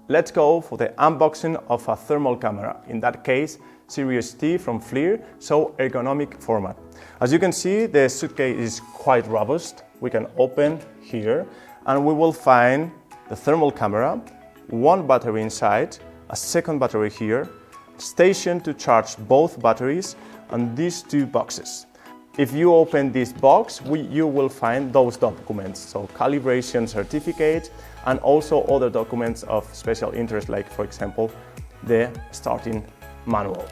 let's go for the unboxing of a thermal camera, in that case Series T from FLIR, so ergonomic format. As you can see, the suitcase is quite robust. We can open here and we will find the thermal camera, one battery inside, a second battery here, station to charge both batteries, and these two boxes. If you open this box, you will find those documents, so calibration certificate and also other documents of special interest, like for example the starting manual.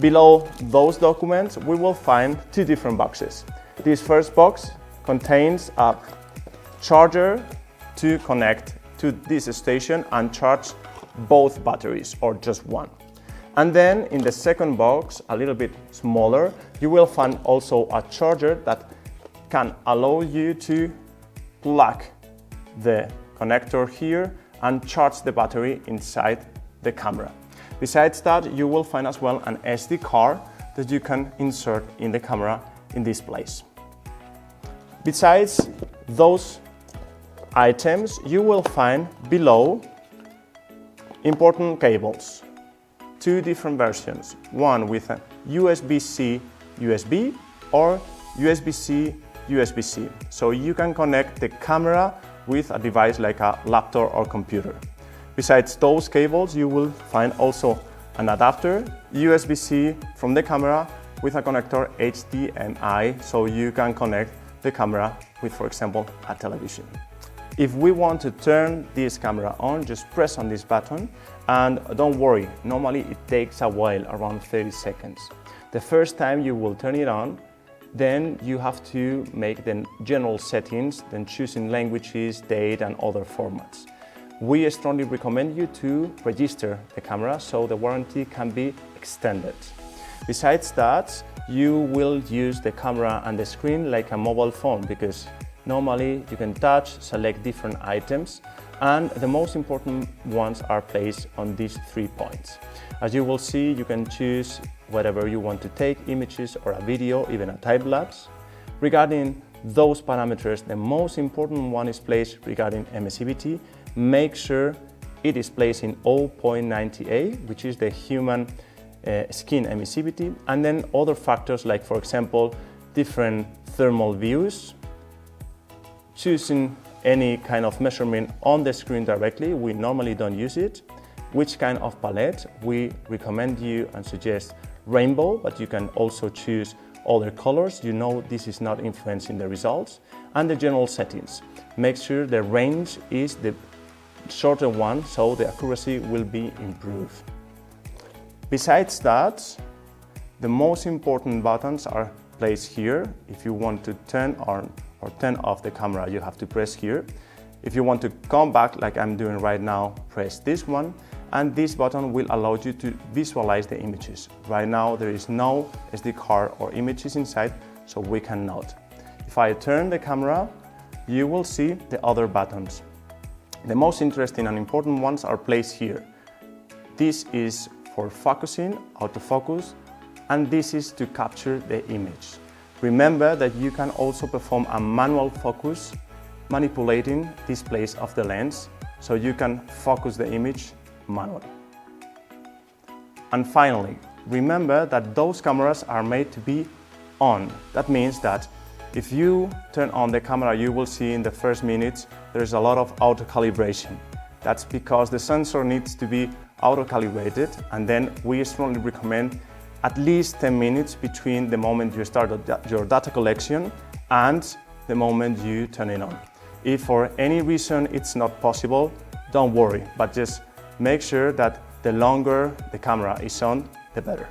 Below those documents we will find two different boxes. This first box contains a charger to connect to this station and charge both batteries or just one. And then in the second box, a little bit smaller, you will find also a charger that can allow you to plug the connector here and charge the battery inside the camera. Besides that, you will find as well an SD card that you can insert in the camera in this place. Besides those items, you will find below important cables. Two different versions, one with a USB-C USB or USB-C USB-C. So you can connect the camera with a device like a laptop or computer. Besides those cables, you will find also an adapter, USB-C from the camera with a connector HDMI, so you can connect the camera with, for example, a television. If we want to turn this camera on, just press on this button, and don't worry, normally it takes a while, around 30 seconds. The first time you will turn it on, then you have to make the general settings, then choosing languages, date and other formats. We strongly recommend you to register the camera so the warranty can be extended. Besides that, you will use the camera and the screen like a mobile phone, because normally you can touch, select different items, and the most important ones are placed on these 3 points. As you will see, you can choose whatever you want to take, images or a video, even a time lapse. Regarding those parameters, the most important one is placed regarding emissivity. Make sure it is placed in 0.90A, which is the human skin emissivity, and then other factors like, for example, different thermal views, choosing any kind of measurement on the screen directly. We normally don't use it. Which kind of palette? We recommend you and suggest rainbow, but you can also choose other colors. You know this is not influencing the results. And the general settings. Make sure the range is the shorter one, so the accuracy will be improved. Besides that, the most important buttons are placed here. If you want to turn on or turn off the camera, you have to press here. If you want to come back, like I'm doing right now, press this one, and this button will allow you to visualize the images. Right now there is no SD card or images inside, so we cannot. If I turn the camera, you will see the other buttons. The most interesting and important ones are placed here. This is for focusing, autofocus, and this is to capture the image. Remember that you can also perform a manual focus, manipulating this place of the lens, so you can focus the image manually. And finally, remember that those cameras are made to be on. That means that if you turn on the camera, you will see in the first minutes there's a lot of auto-calibration. That's because the sensor needs to be auto-calibrated, and then we strongly recommend at least 10 minutes between the moment you start your data collection and the moment you turn it on. If for any reason it's not possible, don't worry, but just make sure that the longer the camera is on, the better.